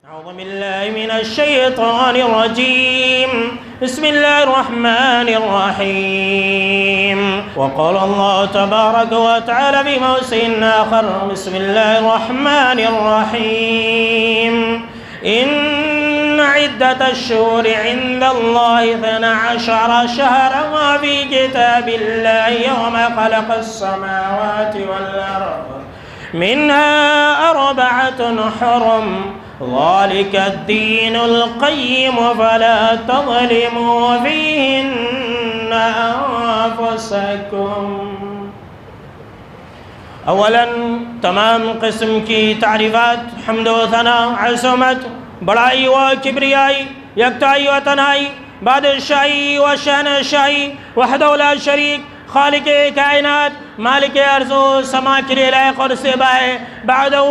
أعوذ بالله من الشيطان الرجيم. بسم الله الرحمن الرحيم. وقال الله تبارك وتعالى في موضع آخر: بسم الله الرحمن الرحيم. إن عدة الشهور عند الله 12 شهرا في كتاب الله يوم خلق السماوات والأرض منها 4 حرم ذلك الدين القيم فلا تظلموا فيهن أنفسكم. اولاً تمام قسم کی تعریفات، حمد و ثنا، عظمت، بڑائی و کبریائی، یکتائی و تنہائی، بادشاہی و شہنشاہی وحدہ لا شریک، خالق کائنات، مالک ارض و سما کے لیے لائق اور سبا ہے. بعدہ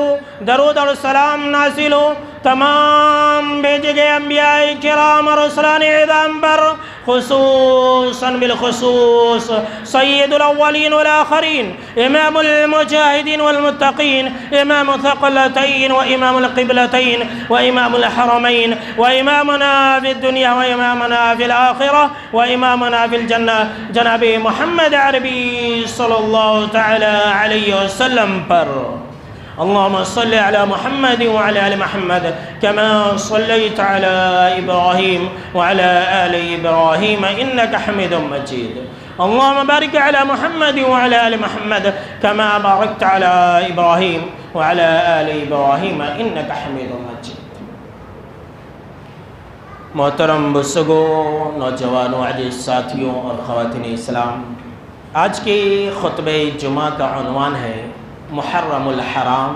درود اور سلام نازل ہو تمام بھیجے گئے انبیاء کرام اور رسولان اعظام پر، خصوصاً بالخصوص سید الاولین والآخرین، امام المجاہدین والمتقین، امام الثقلتین و امام القبلتین و امام الحرمین و امامنا فی الدنیا و امامنا فی الآخرہ و امامنا فی الجنہ جناب محمد عربی صلی اللہ تعالی علیہ وسلم پر. اللهم صل على محمد وعلى آل محمد كما صليت على إبراهيم وعلى آل إبراهيم إنك حميد مجيد. اللهم بارك على محمد وعلى آل محمد كما باركت على إبراهيم وعلى آل إبراهيم إنك حميد مجيد. محترم بزرگوں، نوجوانوں، عزیز ساتھیوں اور خواتین اسلام، آج کے خطبہ جمعہ کا عنوان ہے محرم الحرام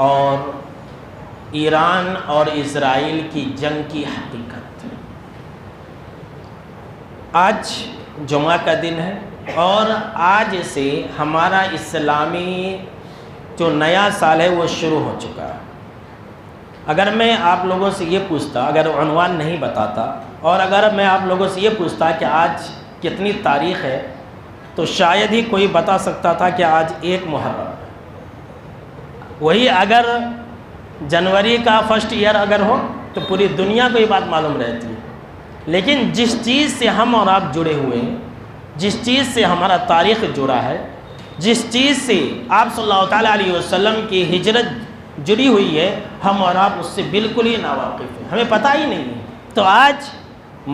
اور ایران اور اسرائیل کی جنگ کی حقیقت. آج جمعہ کا دن ہے اور آج سے ہمارا اسلامی جو نیا سال ہے وہ شروع ہو چکا ہے. اگر میں آپ لوگوں سے یہ پوچھتا، اگر عنوان نہیں بتاتا اور اگر میں آپ لوگوں سے یہ پوچھتا کہ آج کتنی تاریخ ہے تو شاید ہی کوئی بتا سکتا تھا کہ آج 1 محرم ہے. وہی اگر جنوری کا فرسٹ ایئر اگر ہو تو پوری دنیا کو یہ بات معلوم رہتی ہے. لیکن جس چیز سے ہم اور آپ جڑے ہوئے ہیں، جس چیز سے ہمارا تاریخ جڑا ہے، جس چیز سے آپ صلی اللہ تعالیٰ علیہ وسلم کی ہجرت جڑی ہوئی ہے، ہم اور آپ اس سے بالکل ہی ناواقف ہیں، ہمیں پتہ ہی نہیں ہے. تو آج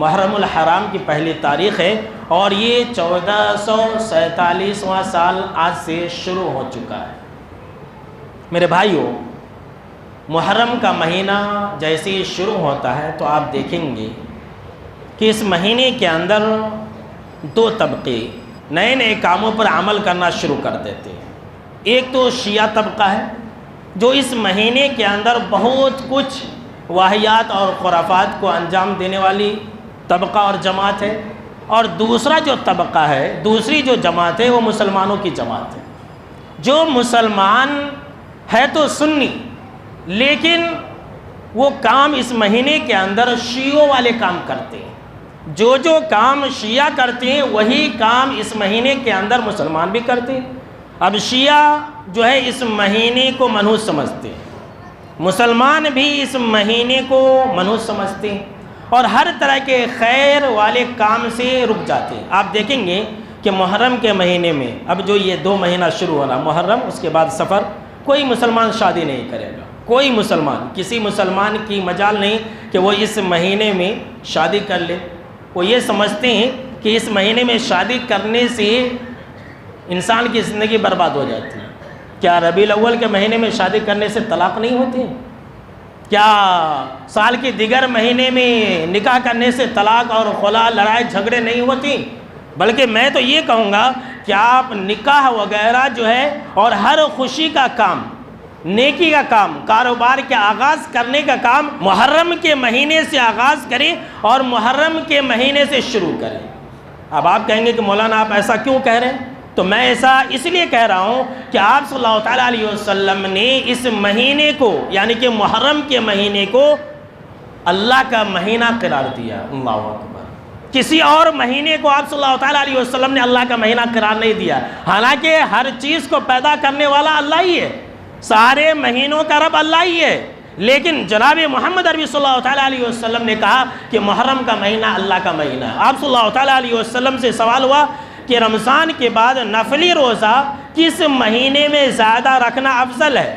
محرم الحرام کی پہلی تاریخ ہے اور یہ 1447واں سال آج سے شروع ہو چکا ہے. میرے بھائیوں، محرم کا مہینہ جیسے ہی شروع ہوتا ہے تو آپ دیکھیں گے کہ اس مہینے کے اندر 2 طبقے نئے نئے کاموں پر عمل کرنا شروع کر دیتے ہیں. ایک تو شیعہ طبقہ ہے جو اس مہینے کے اندر بہت کچھ واہیات اور خرافات کو انجام دینے والی طبقہ اور جماعت ہے، اور دوسرا جو طبقہ ہے، دوسری جو جماعت ہے وہ مسلمانوں کی جماعت ہے. جو مسلمان ہے تو سنی، لیکن وہ کام اس مہینے کے اندر شیعوں والے کام کرتے ہیں. جو کام شیعہ کرتے ہیں وہی کام اس مہینے کے اندر مسلمان بھی کرتے ہیں. اب شیعہ جو ہے اس مہینے کو منحوس سمجھتے ہیں، مسلمان بھی اس مہینے کو منحوس سمجھتے ہیں اور ہر طرح کے خیر والے کام سے رک جاتے ہیں. آپ دیکھیں گے کہ محرم کے مہینے میں اب جو یہ 2 مہینہ شروع ہونا، محرم، اس کے بعد سفر، کوئی مسلمان شادی نہیں کرے گا. کوئی مسلمان، کسی مسلمان کی مجال نہیں کہ وہ اس مہینے میں شادی کر لے. وہ یہ سمجھتے ہیں کہ اس مہینے میں شادی کرنے سے انسان کی زندگی برباد ہو جاتی ہے. کیا ربیع الاول کے مہینے میں شادی کرنے سے طلاق نہیں ہوتی؟ کیا سال کے دیگر مہینے میں نکاح کرنے سے طلاق اور خلا، لڑائی جھگڑے نہیں ہوتی؟ بلکہ میں تو یہ کہوں گا کہ آپ نکاح وغیرہ جو ہے اور ہر خوشی کا کام، نیکی کا کام، کاروبار کے آغاز کرنے کا کام محرم کے مہینے سے آغاز کریں اور محرم کے مہینے سے شروع کریں. اب آپ کہیں گے کہ مولانا آپ ایسا کیوں کہہ رہے ہیں؟ تو میں ایسا اس لیے کہہ رہا ہوں کہ آپ صلی اللہ تعالیٰ علیہ وسلم نے اس مہینے کو، یعنی کہ محرم کے مہینے کو اللہ کا مہینہ قرار دیا. اللہ اکبر. کسی اور مہینے کو آپ صلی اللہ تعالیٰ علیہ وسلم نے اللہ کا مہینہ قرار نہیں دیا، حالانکہ ہر چیز کو پیدا کرنے والا اللہ ہی ہے، سارے مہینوں کا رب اللہ ہی ہے. لیکن جناب محمد عربی صلی اللہ تعالیٰ علیہ وسلم نے کہا کہ محرم کا مہینہ اللہ کا مہینہ ہے۔ آپ صلی اللہ تعالیٰ علیہ وسلم سے سوال ہوا کہ رمضان کے بعد نفلی روزہ کس مہینے میں زیادہ رکھنا افضل ہے؟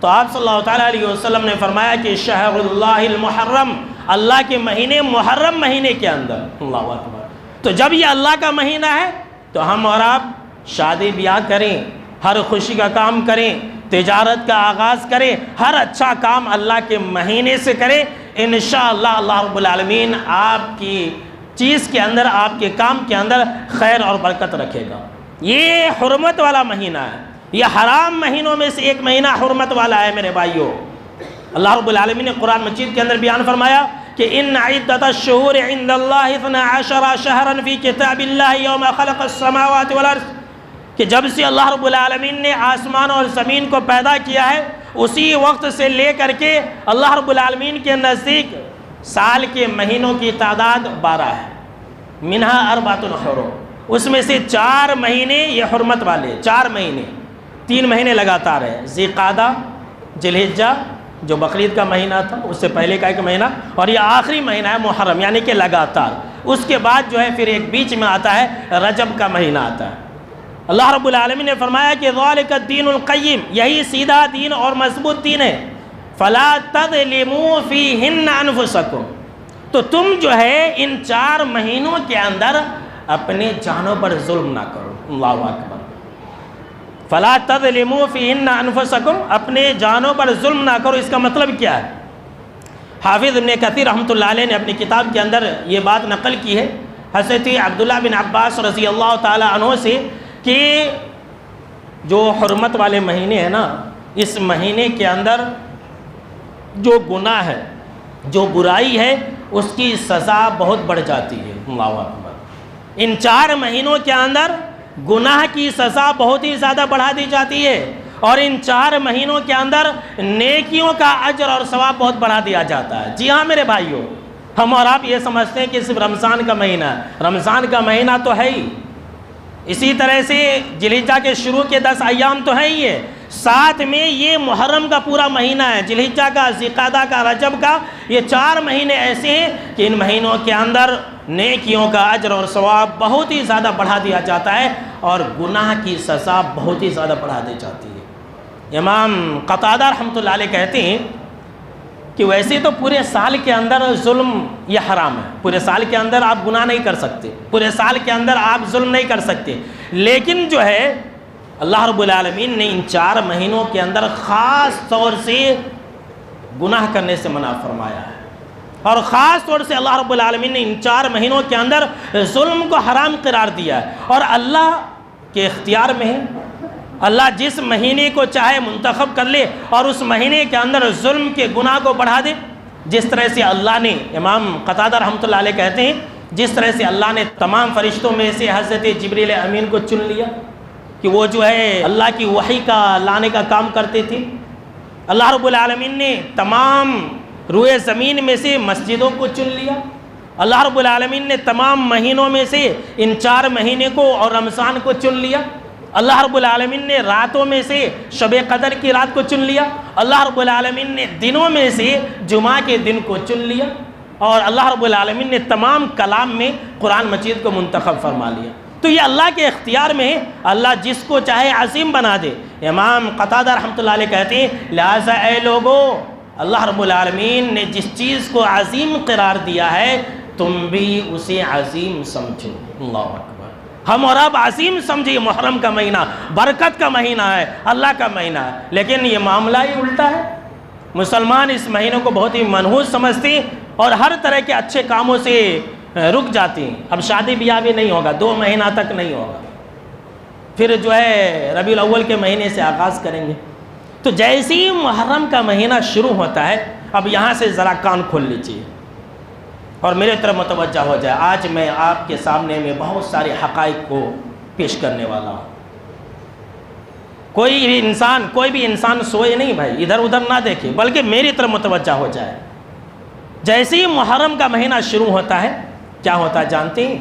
تو آپ صلی اللہ تعالیٰ علیہ وسلم نے فرمایا کہ شہر اللہ المحرم، اللہ کے مہینے محرم مہینے کے اندر۔ اللہ اکبر۔ تو جب یہ اللہ کا مہینہ ہے تو ہم اور آپ شادی بیاہ کریں، ہر خوشی کا کام کریں، تجارت کا آغاز کریں، ہر اچھا کام اللہ کے مہینے سے کریں، انشاءاللہ اللہ رب العالمین آپ کی چیز کے اندر، آپ کے کام کے اندر خیر اور برکت رکھے گا۔ یہ حرمت والا مہینہ ہے، یہ حرام مہینوں میں سے ایک مہینہ حرمت والا ہے میرے بھائیوں۔ اللہ رب العالمین نے قرآن مجید کے اندر بیان فرمایا کہ ان عدت الشہور عند اللہ 12 شہرا فی کتاب اللہ یوم خلق السماوات والارض، کہ جب سے اللہ رب العالمین نے آسمان اور زمین کو پیدا کیا ہے اسی وقت سے لے کر کے اللہ رب العالمین کے نزدیک سال کے مہینوں کی تعداد 12 ہے۔ منہا اربعۃ حرم، اس میں سے 4 مہینے یہ حرمت والے، 4 مہینے، 3 مہینے لگاتار ہے، ذی قعدہ، ذی الحجہ جو بقرعید کا مہینہ تھا اس سے پہلے کا ایک مہینہ، اور یہ آخری مہینہ ہے محرم، یعنی کہ لگاتار۔ اس کے بعد جو ہے پھر ایک بیچ میں آتا ہے رجب کا مہینہ آتا ہے۔ اللہ رب العالمین نے فرمایا کہ ذالک الدین القیم، یہی سیدھا دین اور مضبوط دین ہے، فلا تظلموا فیہن انفسکم، تو تم جو ہے ان 4 مہینوں کے اندر اپنے جانوں پر ظلم نہ کرو۔ اللہ اکبر۔ فلا تظلموا فیہن انفسکم، اپنے جانوں پر ظلم نہ کرو، اس کا مطلب کیا ہے؟ حافظ ابن کثیر رحمۃ اللہ علیہ نے اپنی کتاب کے اندر یہ بات نقل کی ہے حضرت عبداللہ بن عباس رضی اللہ تعالی عنہ سے کہ جو حرمت والے مہینے ہیں نا، اس مہینے کے اندر جو گناہ ہے، جو برائی ہے، اس کی سزا بہت بڑھ جاتی ہے۔ اللہ اکبر۔ ان 4 مہینوں کے اندر گناہ کی سزا بہت ہی زیادہ بڑھا دی جاتی ہے، اور ان 4 مہینوں کے اندر نیکیوں کا اجر اور ثواب بہت بڑھا دیا جاتا ہے۔ جی ہاں میرے بھائیوں، ہم اور آپ یہ سمجھتے ہیں کہ صرف رمضان کا مہینہ ہے، رمضان کا مہینہ تو ہے ہی، اسی طرح سے ذی الحجہ کے شروع کے 10 ایام تو ہیں ہی ہے، ساتھ میں یہ محرم کا پورا مہینہ ہے، ذی الحجہ کا، ذی قعدہ کا، رجب کا، یہ 4 مہینے ایسے ہیں کہ ان مہینوں کے اندر نیکیوں کا اجر اور ثواب بہت ہی زیادہ بڑھا دیا جاتا ہے، اور گناہ کی سزا بہت ہی زیادہ بڑھا دی جاتی ہے۔ امام قتادہ رحمۃ اللہ علیہ کہتے ہیں کہ ویسے تو پورے سال کے اندر ظلم یہ حرام ہے، پورے سال کے اندر آپ گناہ نہیں کر سکتے، پورے سال کے اندر آپ ظلم نہیں کر سکتے، لیکن جو ہے اللہ رب العالمین نے ان 4 مہینوں کے اندر خاص طور سے گناہ کرنے سے منع فرمایا ہے، اور خاص طور سے اللہ رب العالمین نے ان 4 مہینوں کے اندر ظلم کو حرام قرار دیا ہے، اور اللہ کے اختیار میں ہے، اللہ جس مہینے کو چاہے منتخب کر لے اور اس مہینے کے اندر ظلم کے گناہ کو بڑھا دے، جس طرح سے اللہ نے، امام قتادہ رحمۃ اللہ علیہ کہتے ہیں، جس طرح سے اللہ نے تمام فرشتوں میں سے حضرت جبریل امین کو چن لیا کہ وہ جو ہے اللہ کی وحی کا لانے کا کام کرتے تھے، اللہ رب العالمین نے تمام روئے زمین میں سے مسجدوں کو چن لیا، اللہ رب العالمین نے تمام مہینوں میں سے ان 4 مہینے کو اور رمضان کو چن لیا، اللہ رب العالمین نے راتوں میں سے شب قدر کی رات کو چن لیا، اللہ رب العالمین نے دنوں میں سے جمعہ کے دن کو چن لیا، اور اللہ رب العالمین نے تمام کلام میں قرآن مجید کو منتخب فرما لیا۔ تو یہ اللہ کے اختیار میں ہے، اللہ جس کو چاہے عظیم بنا دے۔ امام قتادہ رحمۃ اللہ علیہ کہتے ہیں لہٰذا اے لوگو، اللہ رب العالمین نے جس چیز کو عظیم قرار دیا ہے تم بھی اسے عظیم سمجھو۔ اللہ اکبر۔ ہم اور اب عظیم سمجھے، محرم کا مہینہ برکت کا مہینہ ہے، اللہ کا مہینہ ہے، لیکن یہ معاملہ ہی الٹا ہے۔ مسلمان اس مہینوں کو بہت ہی منحوس سمجھتے ہیں اور ہر طرح کے اچھے کاموں سے رک جاتے ہیں۔ اب شادی بیاہ بھی نہیں ہوگا، 2 مہینہ تک نہیں ہوگا، پھر جو ہے ربیع الاول کے مہینے سے آغاز کریں گے۔ تو جیسے ہی محرم کا مہینہ شروع ہوتا ہے، اب یہاں سے ذرا کان کھول لیجیے اور میرے طرف متوجہ ہو جائے۔ آج میں آپ کے سامنے میں بہت سارے حقائق کو پیش کرنے والا ہوں۔ کوئی بھی انسان سوئے نہیں بھائی، ادھر ادھر نہ دیکھے، بلکہ میری طرف متوجہ ہو جائے۔ جیسے ہی محرم کا مہینہ شروع ہوتا ہے، کیا ہوتا ہے جانتے ہیں؟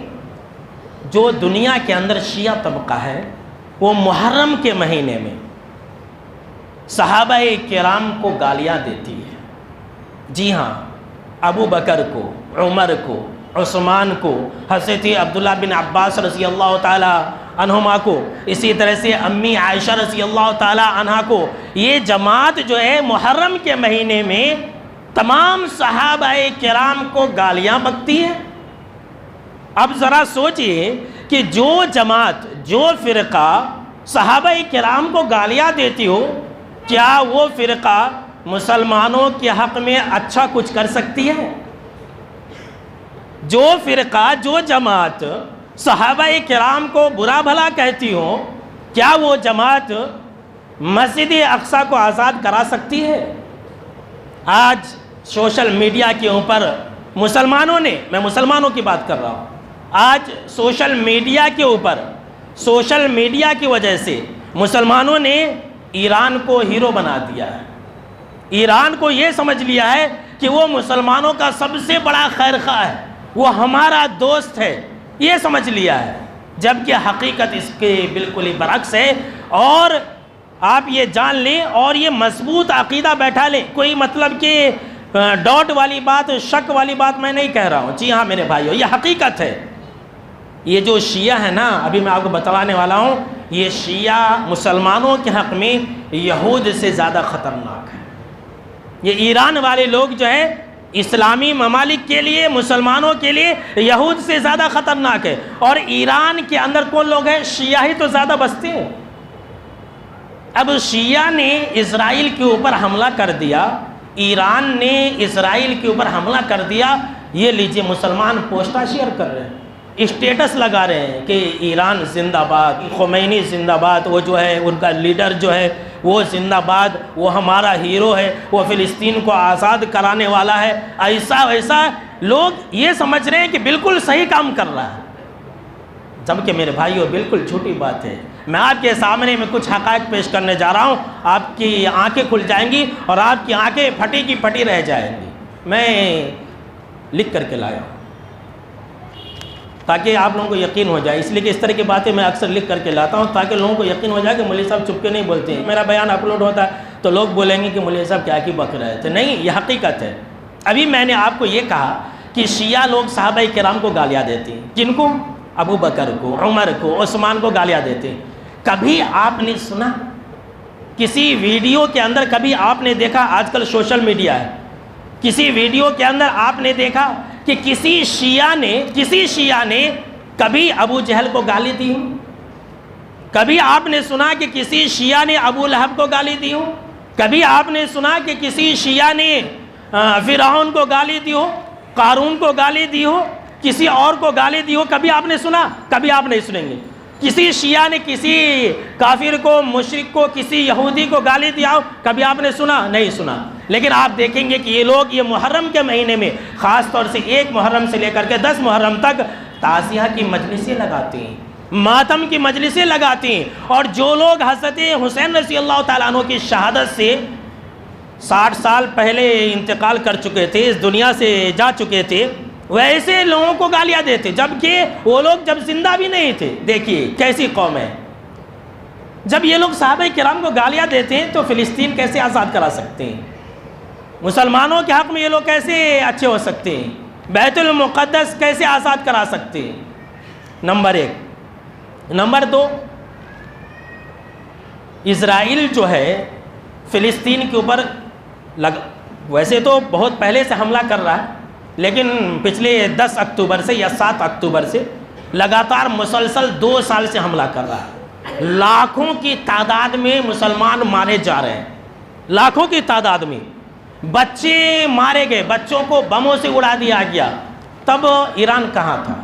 جو دنیا کے اندر شیعہ طبقہ ہے، وہ محرم کے مہینے میں صحابہ کرام کو گالیاں دیتی ہے، جی ہاں، ابو بکر کو، عمر کو، عثمان کو، حضرت عبداللہ بن عباس رضی اللہ تعالی عنہما کو، اسی طرح سے امی عائشہ رضی اللہ تعالی عنہا کو، یہ جماعت جو ہے محرم کے مہینے میں تمام صحابہ کرام کو گالیاں بکتی ہے۔ اب ذرا سوچئے کہ جو جماعت، جو فرقہ صحابہ کرام کو گالیاں دیتی ہو، کیا وہ فرقہ مسلمانوں کے حق میں اچھا کچھ کر سکتی ہے؟ جو فرقہ، جو جماعت صحابہ کرام کو برا بھلا کہتی ہو، کیا وہ جماعت مسجد اقصی کو آزاد کرا سکتی ہے؟ آج سوشل میڈیا کے اوپر مسلمانوں نے، میں مسلمانوں کی بات کر رہا ہوں، آج سوشل میڈیا کے اوپر، سوشل میڈیا کی وجہ سے مسلمانوں نے ایران کو ہیرو بنا دیا ہے۔ ایران کو یہ سمجھ لیا ہے کہ وہ مسلمانوں کا سب سے بڑا خیر خواہ ہے، وہ ہمارا دوست ہے، یہ سمجھ لیا ہے، جبکہ حقیقت اس کے بالکل ہی برعکس ہے۔ اور آپ یہ جان لیں اور یہ مضبوط عقیدہ بیٹھا لیں، کوئی مطلب کہ ڈاٹ والی بات، شک والی بات میں نہیں کہہ رہا ہوں، جی ہاں میرے بھائیو، یہ حقیقت ہے۔ یہ جو شیعہ ہے نا، ابھی میں آپ کو بتلانے والا ہوں، یہ شیعہ مسلمانوں کے حق میں یہود سے زیادہ خطرناک ہے۔ یہ ایران والے لوگ جو ہے اسلامی ممالک کے لیے، مسلمانوں کے لیے یہود سے زیادہ خطرناک ہے۔ اور ایران کے اندر کون لوگ ہیں؟ شیعہ ہی تو زیادہ بستے ہیں۔ اب شیعہ نے اسرائیل کے اوپر حملہ کر دیا، ایران نے اسرائیل کے اوپر حملہ کر دیا، یہ لیجئے مسلمان پوسٹا شیئر کر رہے ہیں، اسٹیٹس لگا رہے ہیں کہ ایران زندہ باد، خمینی زندہ باد، وہ جو ہے ان کا لیڈر جو ہے وہ زندہ باد، وہ ہمارا ہیرو ہے، وہ فلسطین کو آزاد کرانے والا ہے، ایسا ویسا۔ لوگ یہ سمجھ رہے ہیں کہ بالکل صحیح کام کر رہا ہے، جبکہ میرے بھائیو بالکل جھوٹی بات ہے۔ میں آپ کے سامنے میں کچھ حقائق پیش کرنے جا رہا ہوں، آپ کی آنکھیں کھل جائیں گی اور آپ کی آنکھیں پھٹی کی پھٹی رہ جائیں گی۔ میں لکھ کر کے لایا ہوں تاکہ آپ لوگوں کو یقین ہو جائے، اس لیے کہ اس طرح کی باتیں میں اکثر لکھ کر کے لاتا ہوں تاکہ لوگوں کو یقین ہو جائے کہ مولوی صاحب چپ کے نہیں بولتے ہیں۔ میرا بیان اپلوڈ ہوتا ہے تو لوگ بولیں گے کہ مولوی صاحب کیا کی بک رہے تھے، نہیں، یہ حقیقت ہے۔ ابھی میں نے آپ کو یہ کہا کہ شیعہ لوگ صحابہ کرام کو گالیاں دیتے ہیں، جن کو؟ ابو بکر کو، عمر کو، عثمان کو گالیاں دیتے ہیں۔ کبھی آپ نے سنا کسی ویڈیو کے اندر، کبھی آپ نے دیکھا، آج کل سوشل میڈیا ہے، کسی ویڈیو کے اندر آپ نے دیکھا کہ کسی شیعہ نے کبھی ابو جہل کو گالی دی ہوں؟ کبھی آپ نے سنا کہ کسی شیعہ نے ابو لہب کو گالی دی ہوں؟ کبھی آپ نے سنا کہ کسی شیعہ نے فرعون کو گالی دی ہو، قارون کو گالی دی ہو، کسی اور کو گالی دی ہو؟ کبھی آپ نے سنا؟ کبھی آپ نہیں سنیں گے۔ کسی شیعہ نے کسی کافر کو، مشرک کو، کسی یہودی کو گالی دیا ہو؟ کبھی آپ نے سنا؟ نہیں سنا۔ لیکن آپ دیکھیں گے کہ یہ لوگ یہ محرم کے مہینے میں، خاص طور سے 1 محرم سے لے کر کے 10 محرم تک تعزیہ کی مجلسیں لگاتے ہیں، ماتم کی مجلسیں لگاتے ہیں۔ اور جو لوگ حضرت حسین رضی اللہ تعالیٰ عنہ کی شہادت سے 60 سال پہلے انتقال کر چکے تھے، اس دنیا سے جا چکے تھے، ویسے لوگوں کو گالیاں دیتے، جبکہ وہ لوگ جب زندہ بھی نہیں تھے۔ دیکھیے کیسی قوم ہے، جب یہ لوگ صحابہ کرام کو گالیاں دیتے ہیں تو فلسطین کیسے آزاد کرا سکتے ہیں؟ مسلمانوں کے حق میں یہ لوگ کیسے اچھے ہو سکتے ہیں؟ بیت المقدس کیسے آزاد کرا سکتے ہیں؟ نمبر 1۔ نمبر 2، اسرائیل جو ہے فلسطین کے اوپر ویسے تو بہت پہلے سے حملہ کر رہا ہے، لیکن پچھلے 10 اکتوبر سے یا 7 اکتوبر سے لگاتار مسلسل 2 سال سے حملہ کر رہا ہے۔ لاکھوں کی تعداد میں مسلمان مارے جا رہے ہیں، لاکھوں کی تعداد میں بچے مارے گئے، بچوں کو بموں سے اڑا دیا گیا۔ تب ایران کہاں تھا؟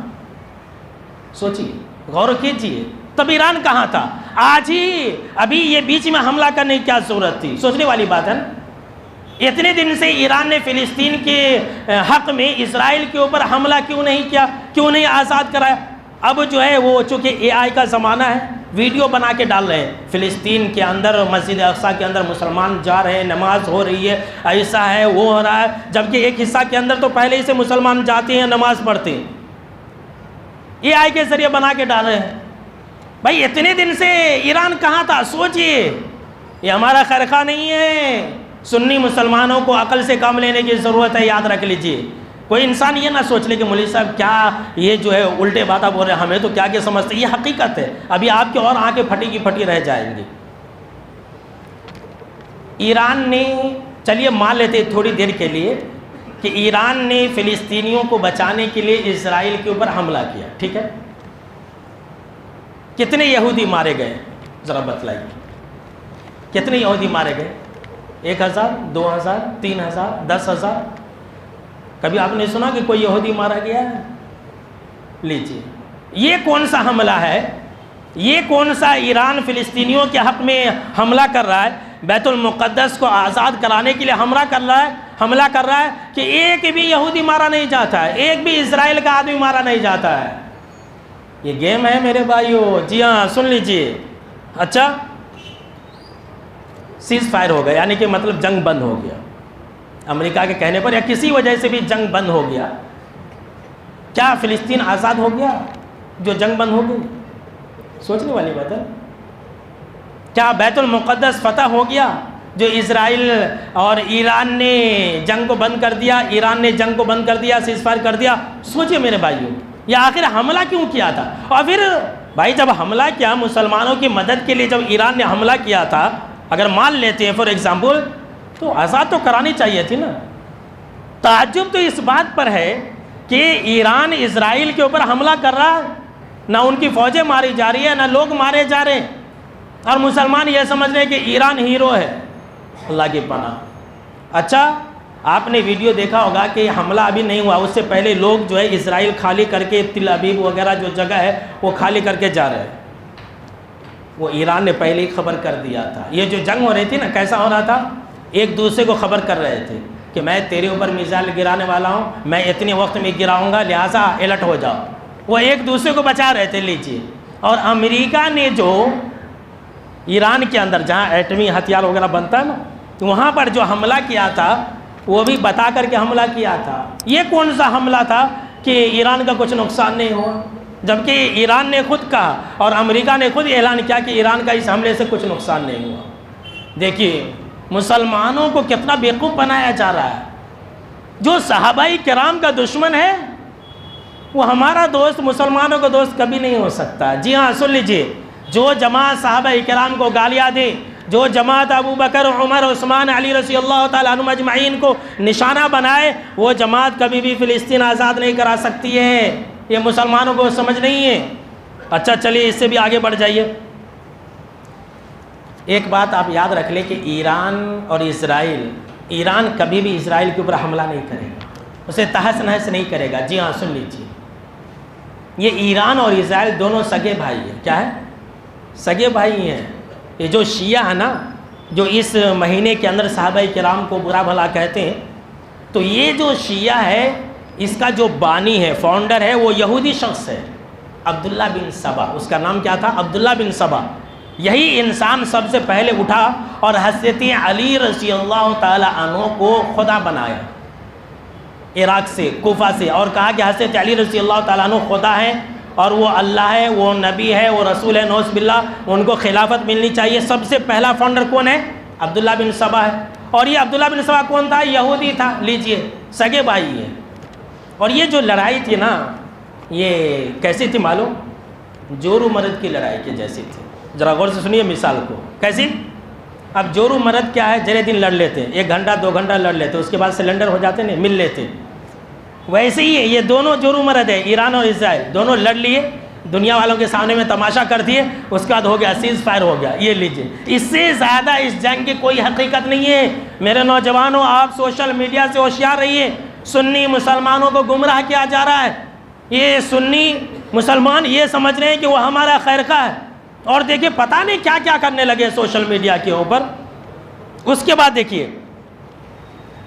سوچیے، غور کیجیے، تب ایران کہاں تھا؟ آج ہی ابھی یہ بیچ میں حملہ کرنے کی کیا ضرورت تھی؟ سوچنے والی بات ہے نا۔ اتنے دن سے ایران نے فلسطین کے حق میں اسرائیل کے اوپر حملہ کیوں نہیں کیا، کیوں نہیں آزاد کرایا؟ اب جو ہے وہ چونکہ اے آئی کا زمانہ ہے، ویڈیو بنا کے ڈال رہے ہیں، فلسطین کے اندر مسجد اقصی کے اندر مسلمان جا رہے ہیں، نماز ہو رہی ہے، ایسا ہے، وہ ہو رہا ہے، جبکہ ایک حصہ کے اندر تو پہلے ہی سے مسلمان جاتے ہیں، نماز پڑھتے ہیں، اے آئی کے ذریعے بنا کے ڈال رہے ہیں۔ بھائی اتنے دن سے ایران کہاں تھا؟ سوچئے، یہ ہمارا خیر خواہ نہیں ہے، سنی مسلمانوں کو عقل سے کام لینے کی ضرورت ہے، یاد رکھ لیجئے۔ کوئی انسان یہ نہ سوچ لے کہ مولوی صاحب کیا یہ جو ہے الٹے باتیں بول رہے ہیں، ہمیں تو کیا کیا سمجھتے ہیں، یہ حقیقت ہے۔ ابھی آپ کے اور آنکھیں پھٹی کی پھٹی رہ جائیں گی۔ ایران نے، چلیے مان لیتے تھوڑی دیر کے لیے کہ ایران نے فلسطینیوں کو بچانے کے لیے اسرائیل کے اوپر حملہ کیا، ٹھیک ہے؟ کتنے یہودی مارے گئے ذرا بتلائیے، کتنے یہودی مارے گئے؟ 1000 2000 3000 10,000؟ کبھی آپ نے سنا کہ کوئی یہودی مارا گیا ہے؟ لیجیے، یہ کون سا حملہ ہے؟ یہ کون سا ایران فلسطینیوں کے حق میں حملہ کر رہا ہے؟ بیت المقدس کو آزاد کرانے کے لیے حملہ کر رہا ہے کہ ایک بھی یہودی مارا نہیں جاتا ہے، ایک بھی اسرائیل کا آدمی مارا نہیں جاتا ہے۔ یہ گیم ہے میرے بھائیو، جی ہاں سن لیجئے۔ اچھا، سیز فائر ہو گیا، یعنی کہ مطلب جنگ بند ہو گیا امریکہ کے کہنے پر، یا کسی وجہ سے بھی جنگ بند ہو گیا۔ کیا فلسطین آزاد ہو گیا جو جنگ بند ہو گئی؟ سوچنے والی بات ہے۔ کیا بیت المقدس فتح ہو گیا جو اسرائیل اور ایران نے جنگ کو بند کر دیا؟ ایران نے جنگ کو بند کر دیا، سیز فائر کر دیا۔ سوچئے میرے بھائیوں، یہ آخر حملہ کیوں کیا تھا؟ اور پھر بھائی جب حملہ کیا مسلمانوں کی مدد کے لیے، جب ایران نے حملہ کیا تھا، اگر مان لیتے ہیں فور ایگزامپل، تو آزاد تو کرانی چاہیے تھی نا۔ تعجب تو اس بات پر ہے کہ ایران اسرائیل کے اوپر حملہ کر رہا ہے، نہ ان کی فوجیں ماری جا رہی ہیں، نہ لوگ مارے جا رہے ہیں، اور مسلمان یہ سمجھ رہے ہیں کہ ایران ہیرو ہے۔ اللہ کی پناہ۔ اچھا، آپ نے ویڈیو دیکھا ہوگا کہ حملہ ابھی نہیں ہوا، اس سے پہلے لوگ جو ہے اسرائیل خالی کر کے، تل ابیب وغیرہ جو جگہ ہے وہ خالی کر کے جا رہے ہیں۔ وہ ایران نے پہلے ہی خبر کر دیا تھا۔ یہ جو جنگ ہو رہی تھی نا، کیسا ہو رہا تھا؟ ایک دوسرے کو خبر کر رہے تھے کہ میں تیرے اوپر میزائل گرانے والا ہوں، میں اتنے وقت میں گراؤں گا، لہٰذا الرٹ ہو جاؤ۔ وہ ایک دوسرے کو بچا رہے تھے۔ لیجیے، اور امریکہ نے جو ایران کے اندر جہاں ایٹمی ہتھیار وغیرہ بنتا ہے نا، وہاں پر جو حملہ کیا تھا وہ بھی بتا کر کے حملہ کیا تھا۔ یہ کون سا حملہ تھا کہ ایران کا کچھ نقصان نہیں ہوا؟ جبکہ ایران نے خود کہا اور امریکہ نے خود اعلان کیا کہ ایران کا اس حملے سے کچھ نقصان نہیں ہوا۔ دیکھیے مسلمانوں کو کتنا بیوقوف بنایا جا رہا ہے۔ جو صحابہ کرام کا دشمن ہے وہ ہمارا دوست، مسلمانوں کا دوست کبھی نہیں ہو سکتا۔ جی ہاں سن لیجئے، جو جماعت صحابہ کرام کو گالیاں دے، جو جماعت ابو بکر، عمر، عثمان، علی رضی اللہ تعالیٰ عنہم اجمعین کو نشانہ بنائے، وہ جماعت کبھی بھی فلسطین آزاد نہیں کرا سکتی ہے۔ یہ مسلمانوں کو سمجھ نہیں ہے۔ اچھا چلیے اس سے بھی آگے بڑھ جائیے۔ ایک بات آپ یاد رکھ لیں کہ ایران اور اسرائیل، ایران کبھی بھی اسرائیل کے اوپر حملہ نہیں کرے گا، اسے تہس نہس نہیں کرے گا۔ جی ہاں سن لیجیے، یہ ایران اور اسرائیل دونوں سگے بھائی ہیں۔ کیا ہے؟ سگے بھائی ہیں۔ یہ جو شیعہ ہے نا، جو اس مہینے کے اندر صحابہ کرام کو برا بھلا کہتے ہیں، تو یہ جو شیعہ ہے اس کا جو بانی ہے، فاؤنڈر ہے، وہ یہودی شخص ہے، عبداللہ بن سبا۔ اس کا نام کیا تھا؟ عبداللہ بن سبا۔ یہی انسان سب سے پہلے اٹھا اور حضرت علی رضی اللہ تعالیٰ عنہ کو خدا بنایا، عراق سے، کوفہ سے، اور کہا کہ حضرت علی رضی اللہ تعالیٰ عنہ خدا ہیں اور وہ اللہ ہے، وہ نبی ہے، وہ رسول ہے، نعوذ باللہ، ان کو خلافت ملنی چاہیے۔ سب سے پہلا فاؤنڈر کون ہے؟ عبداللہ بن سبا ہے۔ اور یہ عبداللہ بن سبا کون تھا؟ یہودی تھا۔ لیجئے، سگے بھائی ہیں۔ اور یہ جو لڑائی تھی نا، یہ کیسی تھی معلوم؟ جور و مرد کی لڑائی کی جیسی تھی۔ ذرا غور سے سنیے مثال کو۔ کیسی؟ اب جور و مرد کیا ہے؟ جرے دن لڑ لیتے ہیں، 1 گھنٹہ 2 گھنٹہ لڑ لیتے، اس کے بعد سلنڈر ہو جاتے ہیں، مل لیتے۔ ویسے ہی ہے، یہ دونوں جور و مرد ہے، ایران اور اسرائیل، دونوں لڑ لیے، دنیا والوں کے سامنے میں تماشا کر دیے، اس کے بعد ہو گیا سیز فائر ہو گیا۔ یہ لیجئے، اس سے زیادہ اس جنگ کی کوئی حقیقت نہیں ہے۔ میرے نوجوانوں، آپ سوشل میڈیا سے ہوشیار رہیے۔ سنی مسلمانوں کو گمراہ کیا جا رہا ہے۔ یہ سنی مسلمان یہ سمجھ رہے ہیں کہ وہ ہمارا خیر خواہ ہے، اور دیکھیے پتہ نہیں کیا کیا کرنے لگے سوشل میڈیا کے اوپر۔ اس کے بعد دیکھیے،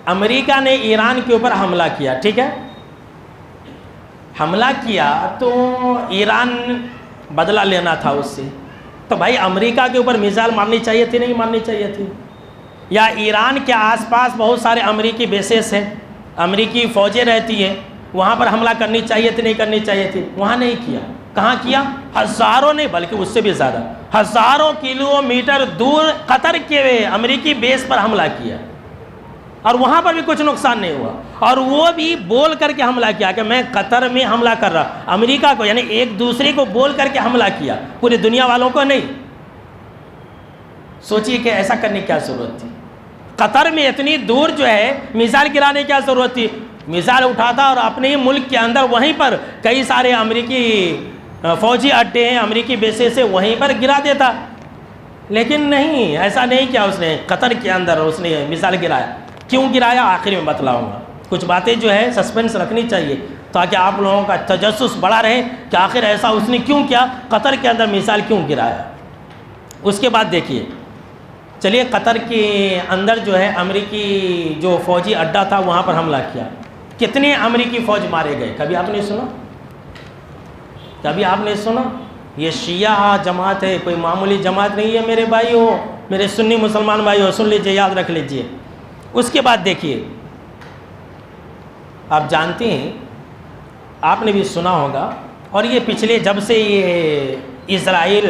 امریکہ نے ایران کے اوپر حملہ کیا، ٹھیک ہے؟ حملہ کیا تو ایران بدلہ لینا تھا اس سے، تو بھائی امریکہ کے اوپر میزائل مارنی چاہیے تھی نہیں مارنی چاہیے تھی؟ یا ایران کے آس پاس بہت سارے امریکی بیسز ہیں، امریکی فوجیں رہتی ہیں، وہاں پر حملہ کرنی چاہیے تھی نہیں کرنی چاہیے تھی؟ وہاں نہیں کیا۔ کہاں کیا؟ ہزاروں نہیں بلکہ اس سے بھی زیادہ، ہزاروں کلومیٹر دور قطر کے امریکی بیس پر حملہ کیا۔ اور وہاں پر بھی کچھ نقصان نہیں ہوا، اور وہ بھی بول کر کے حملہ کیا کہ میں قطر میں حملہ کر رہا، امریکہ کو، یعنی ایک دوسرے کو بول کر کے حملہ کیا، پوری دنیا والوں کو نہیں۔ سوچئے کہ ایسا کرنے کی کیا ضرورت تھی؟ قطر میں اتنی دور جو ہے میزائل گرانے کی کیا ضرورت تھی؟ میزائل اٹھاتا اور اپنے ہی ملک کے اندر وہیں پر کئی سارے امریکی فوجی اڈے ہیں، امریکی بیسے سے وہیں پر گرا دیتا، لیکن نہیں، ایسا نہیں کیا اس نے۔ قطر کے اندر اس نے میزائل گرایا۔ کیوں گرایا آخر میں بتلاؤں گا۔ کچھ باتیں جو ہے سسپینس رکھنی چاہیے تاکہ آپ لوگوں کا تجسس بڑا رہے کہ آخر ایسا اس نے کیوں کیا، قطر کے اندر میزائل کیوں گرایا۔ اس کے بعد دیکھیے، چلیے قطر کے اندر جو ہے امریکی جو فوجی اڈا تھا وہاں پر حملہ کیا، کتنے امریکی فوج مارے گئے، کبھی آپ نے سنا؟ کبھی آپ نے سنا؟ یہ شیعہ جماعت ہے، کوئی معمولی جماعت نہیں ہے میرے بھائیو، میرے سنی مسلمان بھائیو، سن لیجئے، یاد رکھ لیجئے۔ اس کے بعد دیکھیے، آپ جانتے ہیں، آپ نے بھی سنا ہوگا، اور یہ پچھلے جب سے یہ اسرائیل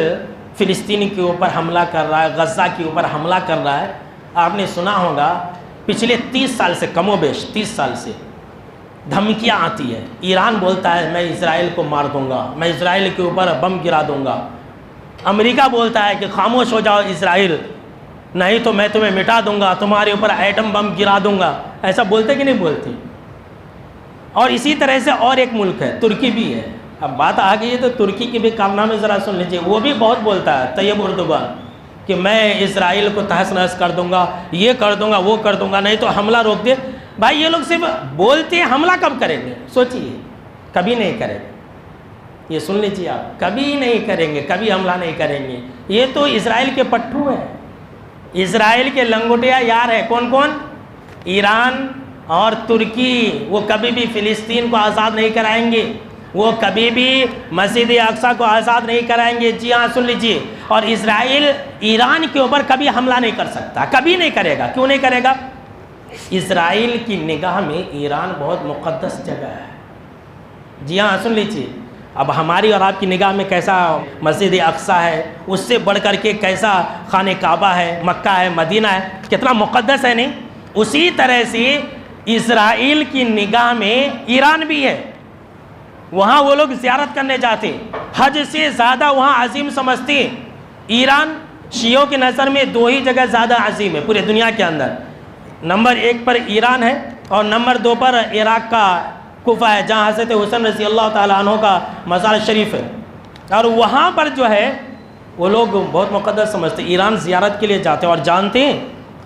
فلسطین کے اوپر حملہ کر رہا ہے، غزہ کے اوپر حملہ کر رہا ہے، آپ نے سنا ہوگا پچھلے 30 سال سے، کم و بیش 30 سال سے دھمکیاں آتی ہے۔ ایران بولتا ہے میں اسرائیل کو مار دوں گا، میں اسرائیل کے اوپر بم گرا دوں گا۔ امریکہ بولتا ہے کہ خاموش ہو جاؤ اسرائیل، نہیں تو میں تمہیں مٹا دوں گا، تمہارے اوپر ایٹم بم گرا دوں گا۔ ایسا بولتے کہ نہیں بولتے؟ اور اسی طرح سے اور ایک ملک ہے، ترکی بھی ہے۔ اب بات آ گئی ہے تو ترکی کے بھی کارنامے ذرا سن لیجیے۔ وہ بھی بہت بولتا ہے، طیب اردوغان، کہ میں اسرائیل کو تہس نہس کر دوں گا، یہ کر دوں گا، وہ کر دوں گا، نہیں تو حملہ روک دے۔ بھائی یہ لوگ صرف بولتے ہیں، حملہ کب کریں گے؟ سوچیے، کبھی نہیں کریں گے۔ یہ سن لیجیے آپ، کبھی نہیں کریں گے، کبھی حملہ نہیں کریں گے۔ یہ تو اسرائیل کے پٹھو ہیں، اسرائیل کے لنگوٹیا یار ہیں۔ کون کون؟ ایران اور ترکی۔ وہ کبھی بھی فلسطین کو آزاد نہیں کرائیں گے، وہ کبھی بھی مسجد اقصیٰ کو آزاد نہیں کرائیں گے۔ جی ہاں، سن لیجیے۔ اور اسرائیل ایران کے اوپر کبھی حملہ نہیں کر سکتا، کبھی نہیں کرے گا۔ کیوں نہیں کرے گا؟ اسرائیل کی نگاہ میں ایران بہت مقدس جگہ ہے۔ جی ہاں، سن لیجیے۔ اب ہماری اور آپ کی نگاہ میں کیسا مسجد اقصیٰ ہے، اس سے بڑھ کر کے کیسا خانہ کعبہ ہے، مکہ ہے، مدینہ ہے، کتنا مقدس ہے نہیں؟ اسی طرح سے اسرائیل کی نگاہ میں ایران بھی ہے۔ وہاں وہ لوگ زیارت کرنے جاتے، حج سے زیادہ وہاں عظیم سمجھتے ہیں۔ ایران شیعوں کی نظر میں 2 ہی جگہ زیادہ عظیم ہے پورے دنیا کے اندر، نمبر 1 پر ایران ہے، اور نمبر 2 پر عراق کا کوفہ ہے، جہاں حضرت حسین رضی اللہ تعالیٰ عنہ کا مزار شریف ہے۔ اور وہاں پر جو ہے وہ لوگ بہت مقدس سمجھتے ہیں، ایران زیارت کے لیے جاتے ہیں۔ اور جانتے ہیں،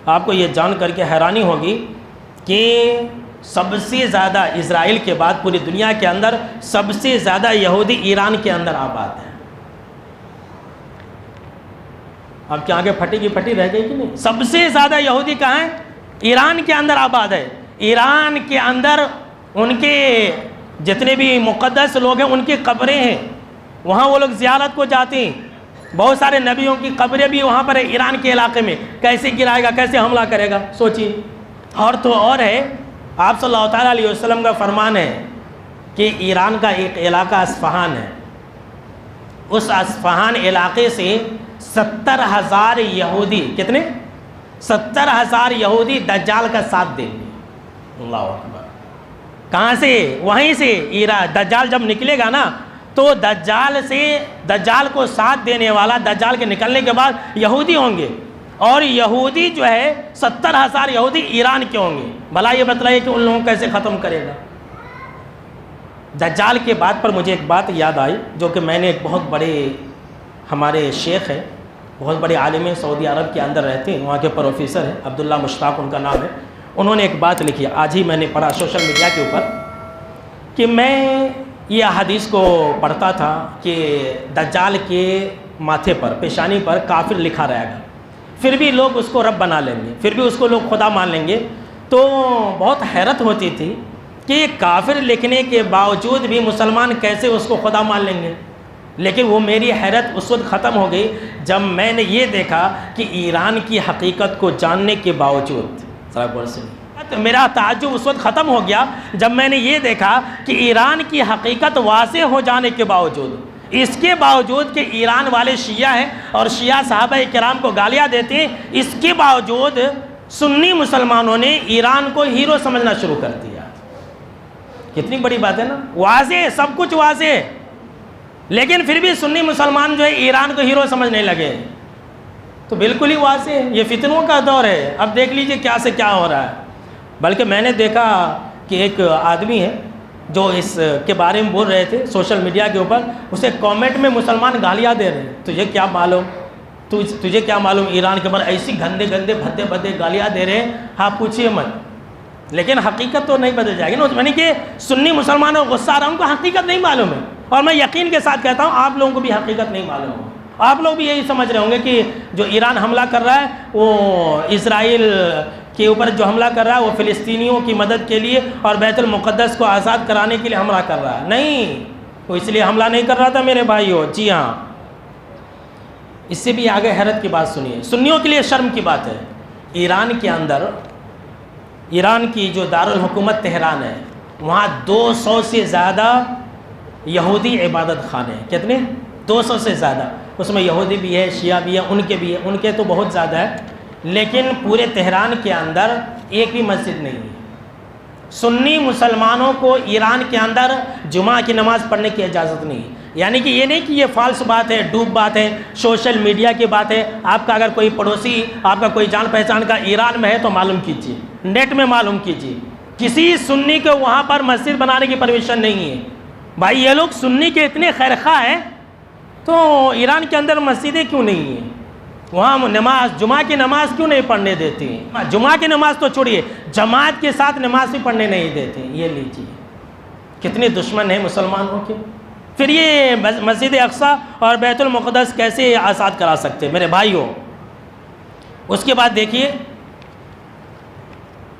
آپ کو یہ جان کر کے حیرانی ہوگی کہ سب سے زیادہ اسرائیل کے بعد پوری دنیا کے اندر سب سے زیادہ یہودی ایران کے اندر آباد ہیں۔ اب کیا آگے پھٹی کی پھٹی رہ گئی کہ نہیں؟ سب سے زیادہ یہودی کہاں ہیں؟ ایران کے اندر آباد ہے۔ ایران کے اندر ان کے جتنے بھی مقدس لوگ ہیں ان کی قبریں ہیں، وہاں وہ لوگ زیارت کو جاتے ہیں۔ بہت سارے نبیوں کی قبریں بھی وہاں پر ہے ایران کے علاقے میں۔ کیسے گرائے گا، کیسے حملہ کرے گا، سوچیے۔ اور تو اور ہے، آپ صلی اللہ تعالیٰ علیہ وسلم کا فرمان ہے کہ ایران کا ایک علاقہ اصفہان ہے، اس اصفہان علاقے سے 70,000 یہودی، کتنے؟ 70,000 یہودی دجال کا ساتھ دیں گے۔ اللہ اکبر۔ کہاں سے؟ وہیں سے۔ دجال جب نکلے گا نا تو دجال کو ساتھ دینے والا، دجال کے نکلنے کے بعد یہودی ہوں گے، اور یہودی جو ہے 70,000 یہودی ایران کے ہوں گے۔ بھلا یہ بتلائیے کہ ان لوگوں کو کیسے ختم کرے گا؟ دجال کے بعد پر مجھے ایک بات یاد آئی، جو کہ میں نے ایک بہت بڑے ہمارے شیخ ہیں، بہت بڑے عالم ہیں، سعودی عرب کے اندر رہتے ہیں، وہاں کے پروفیسر ہیں، عبداللہ مشتاق ان کا نام ہے۔ انہوں نے ایک بات لکھی، آج ہی میں نے پڑھا سوشل میڈیا کے اوپر، کہ میں یہ حدیث کو پڑھتا تھا کہ دجال کے ماتھے پر، پیشانی پر کافر لکھا رہے گا، پھر بھی لوگ اس کو رب بنا لیں گے، پھر بھی اس کو لوگ خدا مان لیں گے۔ تو بہت حیرت ہوتی تھی کہ کافر لکھنے کے باوجود بھی مسلمان کیسے اس کو خدا مان لیں گے۔ لیکن وہ میری حیرت اس وقت ختم ہو گئی جب میں نے یہ دیکھا کہ ایران کی حقیقت کو جاننے کے باوجود، میرا تعجب اس وقت ختم ہو گیا جب میں نے یہ دیکھا کہ ایران کی حقیقت واضح ہو جانے کے باوجود، اس کے باوجود کہ ایران والے شیعہ ہیں اور شیعہ صحابہ کرام کو گالیاں دیتے ہیں، اس کے باوجود سنی مسلمانوں نے ایران کو ہیرو سمجھنا شروع کر دیا. کتنی بڑی بات ہے نا, واضح ہے, سب کچھ واضح ہے, لیکن پھر بھی سنی مسلمان جو ہے ایران کو ہیرو سمجھنے لگے. تو بالکل ہی واضح ہے, یہ فتنوں کا دور ہے. اب دیکھ لیجئے کیا سے کیا ہو رہا ہے. بلکہ میں نے دیکھا کہ ایک آدمی ہے جو اس کے بارے میں بول رہے تھے سوشل میڈیا کے اوپر, اسے کامنٹ میں مسلمان گالیاں دے رہے ہیں. تجھے کیا معلوم ایران کے بارے ایسی گندے گندے بھدے بھدے گالیاں دے رہے ہیں, ہاں پوچھئے مت. لیکن حقیقت تو نہیں بدل جائے گی نا, یعنی کہ سنی مسلمانوں کو غصہ آ رہا ہے, ان کو حقیقت نہیں معلوم ہے. اور میں یقین کے ساتھ کہتا ہوں آپ لوگوں کو بھی حقیقت نہیں معلوم ہے. آپ لوگ بھی یہی سمجھ رہے ہوں گے کہ جو ایران حملہ کر رہا ہے وہ اسرائیل کے اوپر جو حملہ کر رہا ہے وہ فلسطینیوں کی مدد کے لیے اور بیت المقدس کو آزاد کرانے کے لیے حملہ کر رہا ہے. نہیں, وہ اس لیے حملہ نہیں کر رہا تھا میرے بھائیو. جی ہاں, اس سے بھی آگے حیرت کی بات سنیے, سنیوں کے لیے شرم کی بات ہے. ایران کے اندر, ایران کی جو دارالحکومت تہران ہے, وہاں 200 سے زیادہ یہودی عبادت خانے ہیں. کتنے؟ 200 سے زیادہ. اس میں یہودی بھی ہے, شیعہ بھی ہے, ان کے بھی ہے, ان کے تو بہت زیادہ ہے. لیکن پورے تہران کے اندر ایک بھی مسجد نہیں ہے. سنی مسلمانوں کو ایران کے اندر جمعہ کی نماز پڑھنے کی اجازت نہیں. یعنی کہ یہ نہیں کہ یہ فالس بات ہے, ڈوب بات ہے, سوشل میڈیا کی بات ہے. آپ کا اگر کوئی پڑوسی, آپ کا کوئی جان پہچان کا ایران میں ہے تو معلوم کیجیے, نیٹ میں معلوم کیجیے. کسی سنی کو وہاں پر مسجد بنانے کی پرمیشن نہیں ہے. بھائی یہ لوگ سنی کے اتنے خیرخواہ ہیں تو ایران کے اندر مسجدیں کیوں نہیں ہیں؟ وہاں نماز, جمعہ کی نماز کیوں نہیں پڑھنے دیتی ہیں؟ جمعہ کی نماز تو چھوڑیے, جماعت کے ساتھ نماز بھی پڑھنے نہیں دیتے. یہ لیجیے, کتنے دشمن ہیں مسلمانوں کے. پھر یہ مسجد اقصی اور بیت المقدس کیسے آزاد کرا سکتے میرے بھائیوں؟ اس کے بعد دیکھیے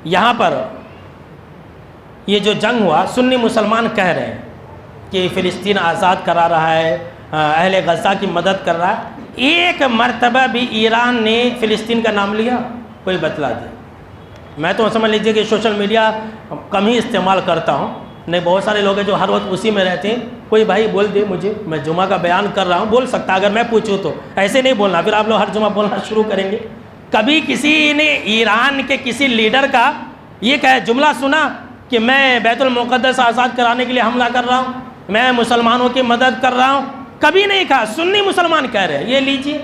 یہاں پر یہ جو جنگ ہوا, سنی مسلمان کہہ رہے ہیں کہ فلسطین آزاد کرا رہا ہے, اہل غزہ کی مدد کر رہا ہے. ایک مرتبہ بھی ایران نے فلسطین کا نام لیا؟ کوئی بتلا دے. میں تو سمجھ لیجیے کہ سوشل میڈیا کم ہی استعمال کرتا ہوں, نہیں بہت سارے لوگ ہیں جو ہر وقت اسی میں رہتے ہیں. کوئی بھائی بول دے مجھے, میں جمعہ کا بیان کر رہا ہوں, بول سکتا اگر میں پوچھوں تو. ایسے نہیں بولنا, پھر آپ لوگ ہر جمعہ بولنا شروع کریں گے. کبھی کسی نے ایران کے کسی لیڈر کا یہ جملہ سنا کہ میں بیت المقدس آزاد کرانے کے لیے حملہ کر رہا ہوں, میں مسلمانوں کی مدد کر رہا ہوں؟ کبھی نہیں کہا. سنی مسلمان کہہ رہے ہیں. یہ لیجئے,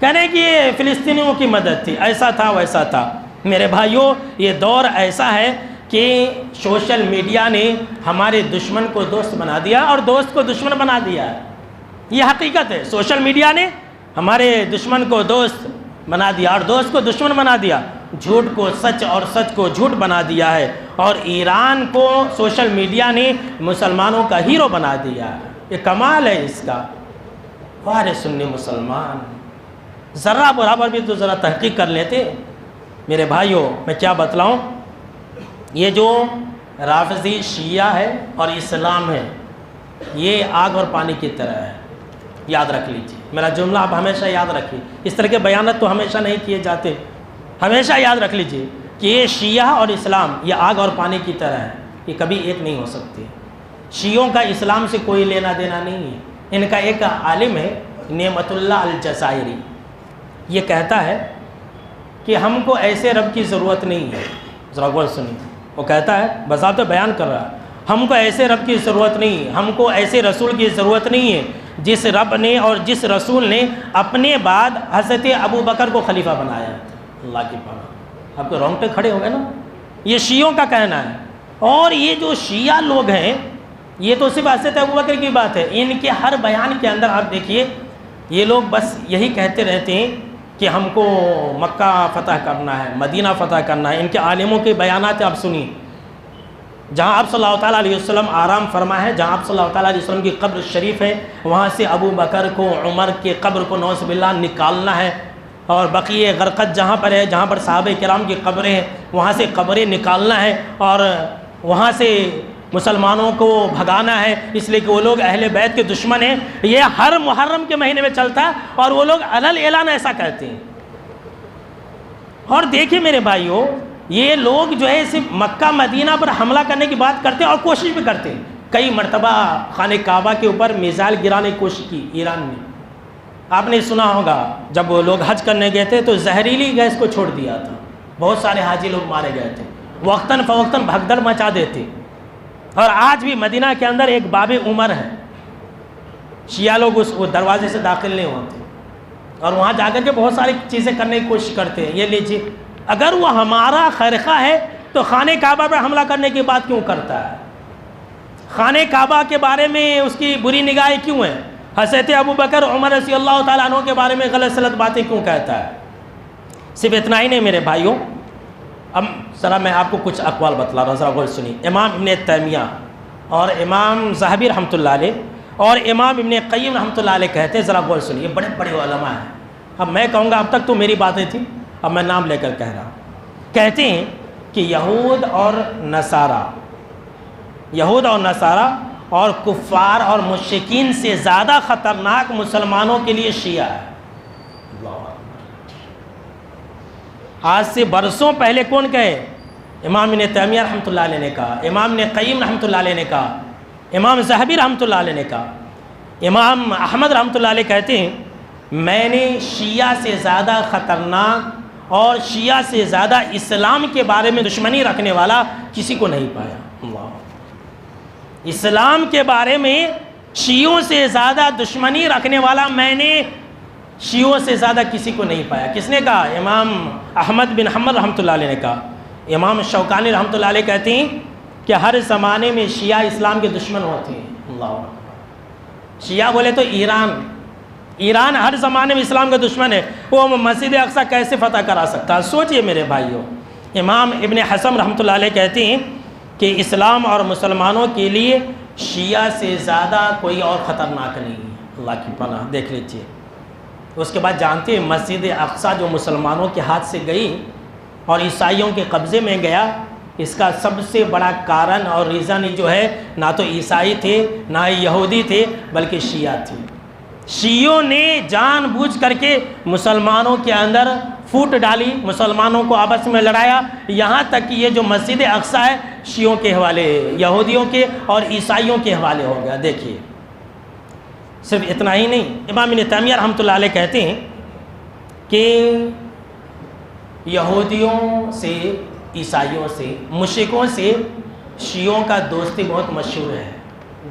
کہہ رہے ہیں کہ یہ فلسطینیوں کی مدد تھی, ایسا تھا ویسا تھا. میرے بھائیوں, یہ دور ایسا ہے کہ سوشل میڈیا نے ہمارے دشمن کو دوست بنا دیا اور دوست کو دشمن بنا دیا. یہ حقیقت ہے, سوشل میڈیا نے ہمارے دشمن کو دوست بنا دیا اور دوست کو دشمن بنا دیا. جھوٹ کو سچ اور سچ کو جھوٹ بنا دیا ہے. اور ایران کو سوشل میڈیا نے مسلمانوں کا ہیرو بنا دیا. یہ کمال ہے اس کا. وارے سنی مسلمان, ذرہ برابر بھی تو ذرا تحقیق کر لیتے. میرے بھائیوں, میں کیا بتلاؤں, یہ جو رافضی شیعہ ہے اور اسلام ہے, یہ آگ اور پانی کی طرح ہے. یاد رکھ لیجیے میرا جملہ, آپ ہمیشہ یاد رکھیے. اس طرح کے بیانات تو ہمیشہ نہیں کیے جاتے. ہمیشہ یاد رکھ لیجیے کہ یہ شیعہ اور اسلام یہ آگ اور پانی کی طرح ہے, یہ کبھی ایک نہیں ہو سکتی. شیعوں کا اسلام سے کوئی لینا دینا نہیں ہے. ان کا ایک عالم ہے نعمت اللہ الجزائری, یہ کہتا ہے کہ ہم کو ایسے رب کی ضرورت نہیں ہے. ذرا غور سنیے, وہ کہتا ہے, بذات بیان کر رہا ہے, ہم کو ایسے رب کی ضرورت نہیں ہے, ہم کو ایسے رسول کی ضرورت نہیں ہے جس رب نے اور جس رسول نے اپنے بعد حضرت ابو بکر کو خلیفہ بنایا. اللہ کی پناہ, آپ کو رونگٹے کھڑے ہو گئے نا. یہ شیعوں کا کہنا ہے. اور یہ جو شیعہ لوگ ہیں, یہ تو صرف حضرت ابو بکر کی بات ہے. ان کے ہر بیان کے اندر آپ دیکھیے, یہ لوگ بس یہی کہتے رہتے ہیں کہ ہم کو مکہ فتح کرنا ہے, مدینہ فتح کرنا ہے. ان کے عالموں کے بیانات آپ سنیے. جہاں آپ صلی اللہ تعالیٰ علیہ وسلم آرام فرما ہے, جہاں آپ صلی اللہ تعالیٰ علیہ وسلم کی قبر شریف ہے, وہاں سے ابو بکر کو, عمر کے قبر کو نعوذ باللہ نکالنا ہے. اور بقیہ غرقد جہاں پر ہے, جہاں پر صحابہ کرام کی قبریں ہیں, وہاں سے قبریں نکالنا ہے اور وہاں سے مسلمانوں کو بھگانا ہے, اس لیے کہ وہ لوگ اہل بیت کے دشمن ہیں. یہ ہر محرم کے مہینے میں چلتا ہے اور وہ لوگ علل اعلان ایسا کہتے ہیں. اور دیکھیں میرے بھائیوں, یہ لوگ جو ہے صرف مکہ مدینہ پر حملہ کرنے کی بات کرتے ہیں اور کوشش بھی کرتے ہیں. کئی مرتبہ خانہ کعبہ کے اوپر میزائل گرانے کی کوشش کی ایران نے. آپ نے سنا ہوگا جب وہ لوگ حج کرنے گئے تھے تو زہریلی گیس کو چھوڑ دیا تھا. بہت سارے حاجی لوگ مارے گئے تھے، وقتاً فوقتاً بھگدڑ مچا دیتے. اور آج بھی مدینہ کے اندر ایک باب عمر ہے، شیعہ لوگ وہ دروازے سے داخل نہیں ہوتے اور وہاں جا کر کے بہت ساری چیزیں کرنے کی کوشش کرتے ہیں. یہ لیجیے، اگر وہ ہمارا خیرخواہ ہے تو خانہ کعبہ پر حملہ کرنے کی بات کیوں کرتا ہے؟ خانہ کعبہ کے بارے میں اس کی بری نگاہیں کیوں ہے؟ حضرت ابو بکر عمر رضی اللہ تعالیٰ عنہ کے بارے میں غلط سلط باتیں کیوں کہتا ہے؟ صرف اتنا ہی نہیں میرے بھائیوں، اب ذرا میں آپ کو کچھ اقوال بتلا رہا ہوں، ذرا غور سنیے. امام ابن تیمیہ اور امام ذہبی رحمۃ اللہ علیہ اور امام ابن قیم رحمۃ اللہ علیہ کہتے ہیں، ذرا غور سنیے، بڑے بڑے علماء ہیں. اب میں کہوں گا اب تک تو میری باتیں تھیں، اب میں نام لے کر کہہ رہا ہوں. کہتے ہیں کہ یہود اور نصارہ اور کفار اور مشرکین سے زیادہ خطرناک مسلمانوں کے لیے شیعہ ہے. آج سے برسوں پہلے کون کہے؟ امام ابن تیمیہ رحمۃ اللہ علیہ نے کہا، امام ابن قیم رحمۃ اللہ علیہ نے کہا، امام ذہبی رحمۃ اللہ علیہ نے کہا، امام احمد رحمۃ اللہ علیہ کہتے ہیں میں نے شیعہ سے زیادہ خطرناک اور شیعہ سے زیادہ اسلام کے بارے میں دشمنی رکھنے والا کسی کو نہیں پایا. اسلام کے بارے میں شیعوں سے زیادہ دشمنی رکھنے والا میں نے شیعوں سے زیادہ کسی کو نہیں پایا. کس نے کہا؟ امام احمد بن حنبل رحمۃ اللہ علیہ نے کہا. امام شوکانی رحمۃ اللہ علیہ کہتے ہیں کہ ہر زمانے میں شیعہ اسلام کے دشمن ہوتے ہیں. اللہ شیعہ بولے تو ایران ہر زمانے میں اسلام کا دشمن ہے. وہ مسجد اقصی کیسے فتح کرا سکتا ہے؟ سوچئے میرے بھائیوں. امام ابن حزم رحمۃ اللہ علیہ کہتے ہیں کہ اسلام اور مسلمانوں کے لیے شیعہ سے زیادہ کوئی اور خطرناک نہیں ہے. اللہ کی پناہ، دیکھ لیجیے. اس کے بعد جانتے ہیں مسجد اقصی جو مسلمانوں کے ہاتھ سے گئی اور عیسائیوں کے قبضے میں گیا، اس کا سب سے بڑا کارن اور ریزن جو ہے، نہ تو عیسائی تھے نہ یہودی تھے بلکہ شیعہ تھے. شیعوں نے جان بوجھ کر کے مسلمانوں کے اندر پھوٹ ڈالی، مسلمانوں کو آپس میں لڑایا، یہاں تک کہ یہ جو مسجد اقصی ہے شیعوں کے حوالے، یہودیوں کے اور عیسائیوں کے حوالے ہو گیا. دیکھیے، صرف اتنا ہی نہیں، امام ابن تیمیہ رحمۃ اللہ علیہ کہتے ہیں کہ یہودیوں سے، عیسائیوں سے، مشرکوں سے شیعوں کا دوستی بہت مشہور ہے.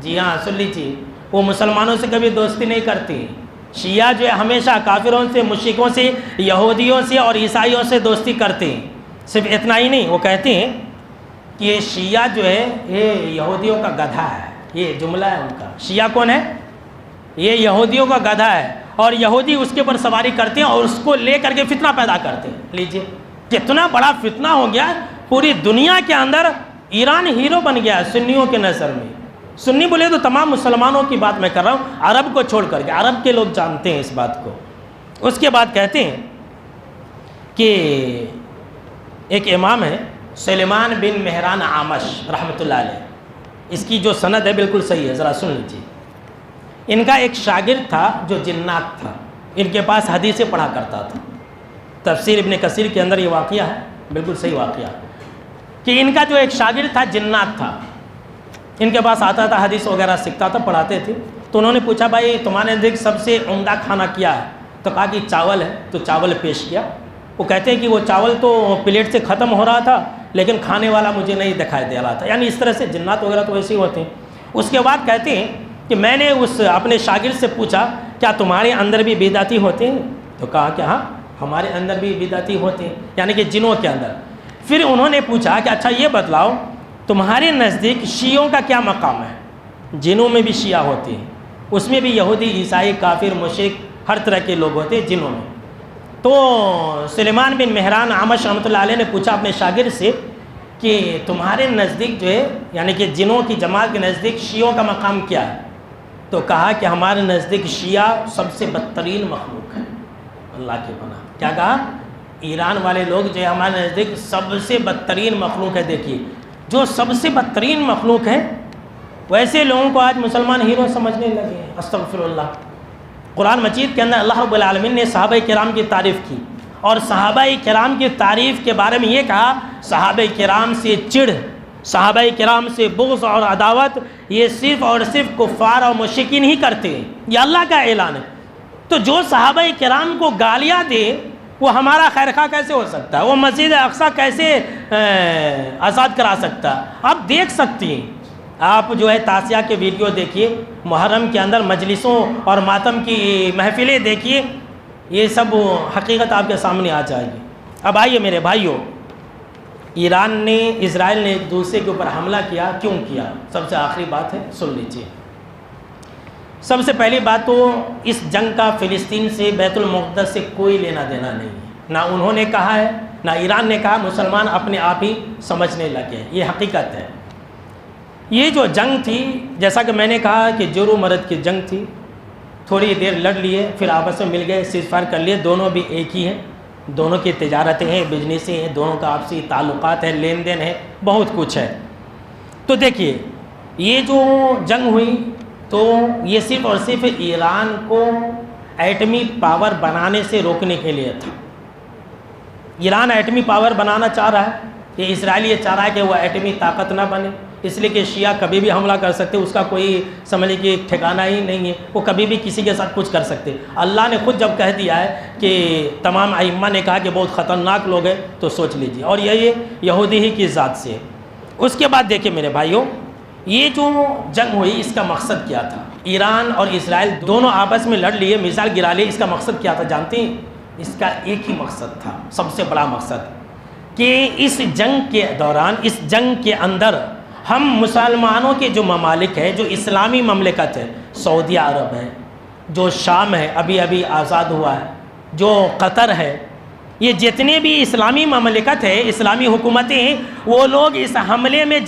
جی ہاں، سن لیجیے، وہ مسلمانوں سے کبھی دوستی نہیں کرتی. شیعہ جو ہے ہمیشہ کافروں سے، مشرکوں سے، یہودیوں سے اور عیسائیوں سے دوستی کرتے ہیں. صرف اتنا ہی نہیں، وہ کہتے ہیں کہ یہ شیعہ جو ہے یہ یہودیوں کا گدھا ہے. یہ جملہ ہے ان کا. شیعہ کون ہے؟ یہ یہودیوں کا گدھا ہے اور یہودی اس کے اوپر سواری کرتے ہیں اور اس کو لے کر کے فتنہ پیدا کرتے ہیں. لیجئے، کتنا بڑا فتنہ ہو گیا پوری دنیا کے اندر. ایران ہیرو بن گیا ہے سنیوں کے نظر میں. سنی بولے تو تمام مسلمانوں کی بات میں کر رہا ہوں، عرب کو چھوڑ کر کے. عرب کے لوگ جانتے ہیں اس بات کو. اس کے بعد کہتے ہیں کہ ایک امام ہے سلیمان بن مہران اعمش رحمۃ اللہ علیہ، اس کی جو سند ہے بالکل صحیح ہے، ذرا سن لیجیے. ان کا ایک شاگرد تھا جو جنات تھا، ان کے پاس حدیثیں پڑھا کرتا تھا. تفسیر ابن کثیر کے اندر یہ واقعہ ہے، بالکل صحیح واقعہ، کہ ان کا جو ایک شاگرد تھا جنات تھا، ان کے پاس آتا تھا، حدیث وغیرہ سیکھتا تھا، پڑھاتے تھے. تو انہوں نے پوچھا بھائی تمہارے نزدیک سب سے عمدہ کھانا کیا ہے؟ تو کہا کہ چاول ہے. تو چاول پیش کیا. وہ کہتے ہیں کہ وہ چاول تو پلیٹ سے ختم ہو رہا تھا لیکن کھانے والا مجھے نہیں دکھائی دے رہا تھا. یعنی اس طرح سے جنات وغیرہ تو ویسے ہی ہوتے ہیں. اس کے بعد کہتے ہیں کہ میں نے اس اپنے شاگرد سے پوچھا کیا تمہارے اندر بھی بدعتی ہوتے ہیں؟ تو کہا کہ ہاں ہمارے اندر بھی بدعتی ہوتے ہیں، یعنی کہ جنوں کے اندر. پھر انہوں نے پوچھا کہ اچھا یہ بتلاؤ تمہارے نزدیک شیعوں کا کیا مقام ہے؟ جنوں میں بھی شیعہ ہوتے ہیں، اس میں بھی یہودی، عیسائی، کافر، مشرک ہر طرح کے لوگ ہوتے ہیں جنوں میں. تو سلیمان بن مہران اعمش رحمۃ اللہ علیہ نے پوچھا اپنے شاگرد سے کہ تمہارے نزدیک جو ہے یعنی کہ جنوں کی جماعت کے نزدیک شیعوں کا مقام کیا ہے؟ تو کہا کہ ہمارے نزدیک شیعہ سب سے بدترین مخلوق ہے. اللہ کی پناہ. کیا کہا؟ ایران والے لوگ جو ہے ہمارے نزدیک سب سے بدترین مخلوق ہے. دیکھیے، جو سب سے بدترین مخلوق ہے ویسے لوگوں کو آج مسلمان ہیرو سمجھنے لگے ہیں. استغفر اللہ. قرآن مجید کے اندر اللہ رب العالمین نے صحابہ کرام کی تعریف کی اور صحابہ کرام کی تعریف کے بارے میں یہ کہا صحابہ کرام سے چڑ، صحابہ کرام سے بغض اور عداوت یہ صرف اور صرف کفار اور مشرکین ہی کرتے ہیں. یہ اللہ کا اعلان ہے. تو جو صحابہ کرام کو گالیاں دے وہ ہمارا خیر خواہ کیسے ہو سکتا ہے؟ وہ مسجد اقصی کیسے آزاد کرا سکتا ہے؟ آپ دیکھ سکتی ہیں، آپ جو ہے تعزیہ کے ویڈیو دیکھیے، محرم کے اندر مجلسوں اور ماتم کی محفلیں دیکھیے، یہ سب حقیقت آپ کے سامنے آ جائے گی۔ اب آئیے میرے بھائیوں، ایران نے، اسرائیل نے ایک دوسرے کے اوپر حملہ کیا، کیوں کیا؟ سب سے آخری بات ہے، سن لیجیے۔ سب سے پہلی بات تو اس جنگ کا فلسطین سے، بیت المقدس سے کوئی لینا دینا نہیں ہے، نہ انہوں نے کہا ہے نہ ایران نے کہا، مسلمان اپنے آپ ہی سمجھنے لگے، یہ حقیقت ہے۔ یہ جو جنگ تھی، جیسا کہ میں نے کہا کہ جور و مرد کی جنگ تھی، تھوڑی دیر لڑ لیے، پھر آپس میں مل گئے، سیز فائر کر لیے، دونوں بھی ایک ہی ہیں، دونوں کی تجارتیں ہیں، بزنسیں ہیں، دونوں کا آپسی تعلقات ہیں، لین دین ہے، بہت کچھ ہے۔ تو دیکھیے یہ جو جنگ ہوئی تو یہ صرف اور صرف ایران کو ایٹمی پاور بنانے سے روکنے کے لیے تھا۔ ایران ایٹمی پاور بنانا چاہ رہا ہے، یہ اسرائیل یہ چاہ رہا ہے کہ وہ ایٹمی طاقت نہ بنے، اس لیے کہ شیعہ کبھی بھی حملہ کر سکتے، اس کا کوئی سمجھ کہ ٹھکانہ ہی نہیں ہے، وہ کبھی بھی کسی کے ساتھ کچھ کر سکتے۔ اللہ نے خود جب کہہ دیا ہے کہ تمام ائمہ نے کہا کہ بہت خطرناک لوگ ہیں، تو سوچ لیجیے، اور یہ یہودی ہی کی ذات سے۔ اس کے بعد دیکھیں میرے بھائیوں، یہ جو جنگ ہوئی اس کا مقصد کیا تھا؟ ایران اور اسرائیل دونوں آپس میں لڑ لیے، میزائل گرا لیے، اس کا مقصد کیا تھا جانتے ہیں؟ اس کا ایک ہی مقصد تھا، سب سے بڑا مقصد، کہ اس جنگ کے دوران، اس جنگ کے اندر ہم مسلمانوں کے جو ممالک ہیں، جو اسلامی مملکت ہے، سعودی عرب ہے، جو شام ہے ابھی ابھی آزاد ہوا ہے، جو قطر ہے، یہ جتنے بھی اسلامی مملکت ہے، اسلامی حکومتیں ہیں، وہ لوگ اس حملے میں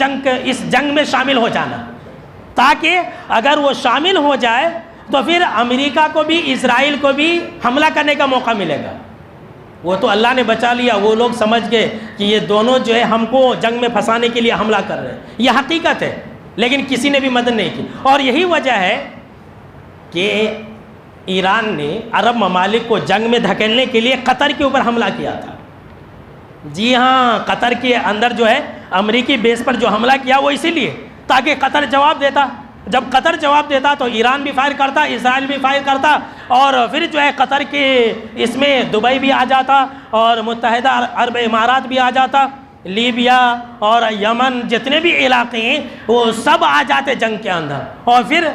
اس جنگ میں شامل ہو جانا، تاکہ اگر وہ شامل ہو جائے تو پھر امریکہ کو بھی، اسرائیل کو بھی حملہ کرنے کا موقع ملے گا۔ وہ تو اللہ نے بچا لیا، وہ لوگ سمجھ گئے کہ یہ دونوں جو ہے ہم کو جنگ میں پھنسانے کے لیے حملہ کر رہے ہیں، یہ حقیقت ہے، لیکن کسی نے بھی مدد نہیں کی۔ اور یہی وجہ ہے کہ ایران نے عرب ممالک کو جنگ میں دھکیلنے کے لیے قطر کے اوپر حملہ کیا تھا۔ جی ہاں، قطر کے اندر جو ہے امریکی بیس پر جو حملہ کیا وہ اسی لیے تاکہ قطر جواب دیتا، جب قطر جواب دیتا تو ایران بھی فائر کرتا، اسرائیل بھی فائر کرتا، اور پھر جو ہے قطر کے اس میں دبئی بھی آ جاتا، اور متحدہ عرب امارات بھی آ جاتا، لیبیا اور یمن جتنے بھی علاقے ہیں وہ سب آ جاتے جنگ کے اندر، اور پھر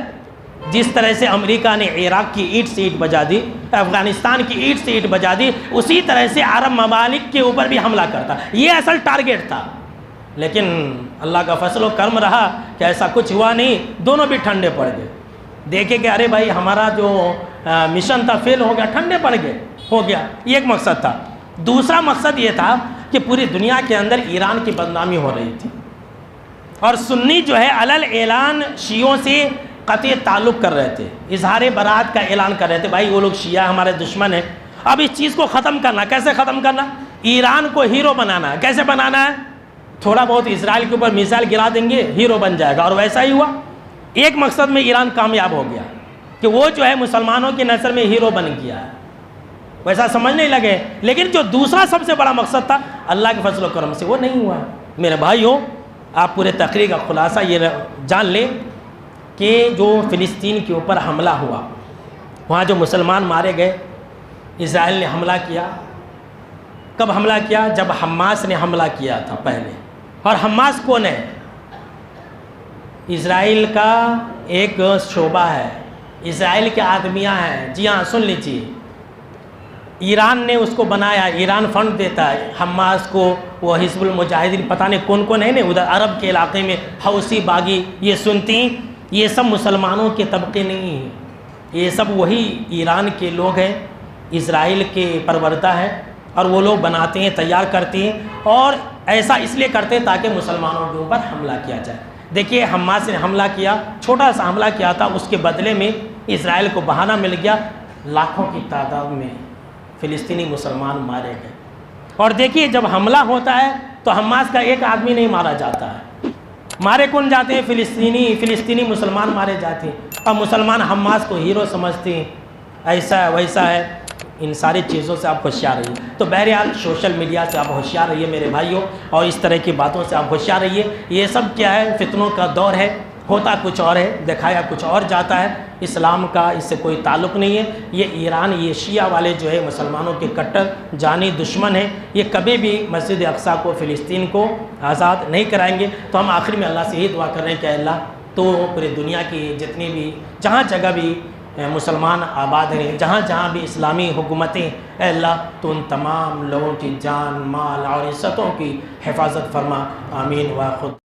جس طرح سے امریکہ نے عراق کی اینٹ سے اینٹ بجا دی، افغانستان کی اینٹ سے اینٹ بجا دی، اسی طرح سے عرب ممالک کے اوپر بھی حملہ کرتا۔ یہ اصل ٹارگیٹ تھا، لیکن اللہ کا فضل و کرم رہا کہ ایسا کچھ ہوا نہیں، دونوں بھی ٹھنڈے پڑ گئے، دیکھے کہ ارے بھائی ہمارا جو مشن تھا فیل ہو گیا، ٹھنڈے پڑ گئے، ہو گیا۔ یہ ایک مقصد تھا۔ دوسرا مقصد یہ تھا کہ پوری دنیا کے اندر ایران کی بدنامی ہو رہی تھی، اور سنی جو ہے علل اعلان شیعوں سے قطعی تعلق کر رہے تھے، اظہار برات کا اعلان کر رہے تھے، بھائی وہ لوگ شیعہ ہمارے دشمن ہیں۔ اب اس چیز کو ختم کرنا، کیسے ختم کرنا؟ ایران کو ہیرو بنانا ہے۔ کیسے بنانا ہے؟ تھوڑا بہت اسرائیل کے اوپر میزائل گرا دیں گے، ہیرو بن جائے گا، اور ویسا ہی ہوا۔ ایک مقصد میں ایران کامیاب ہو گیا کہ وہ جو ہے مسلمانوں کی نظر میں ہیرو بن گیا ہے، ویسا سمجھنے لگے۔ لیکن جو دوسرا سب سے بڑا مقصد تھا اللہ کے فضل و کرم سے وہ نہیں ہوا۔ میرے بھائیوں، آپ پورے تقریر کا خلاصہ یہ جان لیں کہ جو فلسطین کے اوپر حملہ ہوا، وہاں جو مسلمان مارے گئے، اسرائیل نے حملہ کیا۔ کب حملہ کیا؟ جب حماس نے حملہ کیا تھا پہلے۔ اور حماس کون ہے؟ اسرائیل کا ایک شعبہ ہے، اسرائیل کے آدمیاں ہیں۔ جی ہاں، سن لیجیے، ایران نے اس کو بنایا، ایران فنڈ دیتا ہے حماس کو، وہ حزب المجاہدین، پتہ نہیں کون کون ہے نا ادھر عرب کے علاقے میں، حوثی باغی، یہ سنتی، یہ سب مسلمانوں کے طبقے نہیں ہیں، یہ سب وہی ایران کے لوگ ہیں، اسرائیل کے پروردہ ہیں، اور وہ لوگ بناتے ہیں، تیار کرتے ہیں، اور ایسا اس لیے کرتے ہیں تاکہ مسلمانوں کے اوپر حملہ کیا جائے۔ دیکھیے حماس نے حملہ کیا، چھوٹا سا حملہ کیا تھا، اس کے بدلے میں اسرائیل کو بہانہ مل گیا، لاکھوں کی تعداد میں فلسطینی مسلمان مارے گئے۔ اور دیکھیے جب حملہ ہوتا ہے تو حماس کا ایک آدمی نہیں مارا جاتا ہے، مارے کون جاتے ہیں؟ فلسطینی مسلمان مارے جاتے ہیں، اور مسلمان حماس کو ہیرو سمجھتے ہیں، ایسا ہے ویسا ہے۔ ان ساری چیزوں سے آپ ہوشیار رہیے۔ تو بہرحال سوشل میڈیا سے آپ ہوشیار رہیے میرے بھائیوں، اور اس طرح کی باتوں سے آپ ہوشیار رہیے۔ یہ سب کیا ہے؟ فتنوں کا دور ہے، ہوتا کچھ اور ہے، دکھایا کچھ اور جاتا ہے۔ اسلام کا اس سے کوئی تعلق نہیں ہے. یہ ایران، یہ شیعہ والے جو ہے مسلمانوں کے کٹر جانی دشمن ہیں. یہ کبھی بھی مسجد اقصیٰ کو، فلسطین کو آزاد نہیں کرائیں گے. تو ہم آخر میں اللہ سے یہی دعا کر رہے ہیں کہ اللہ تو پوری دنیا کی جتنی بھی جہاں جگہ بھی مسلمان آباد ہیں، جہاں جہاں بھی اسلامی حکومتیں، اے اللہ تو ان تمام لوگوں کی جان، مال اور عزتوں کی حفاظت فرما. آمین. و خود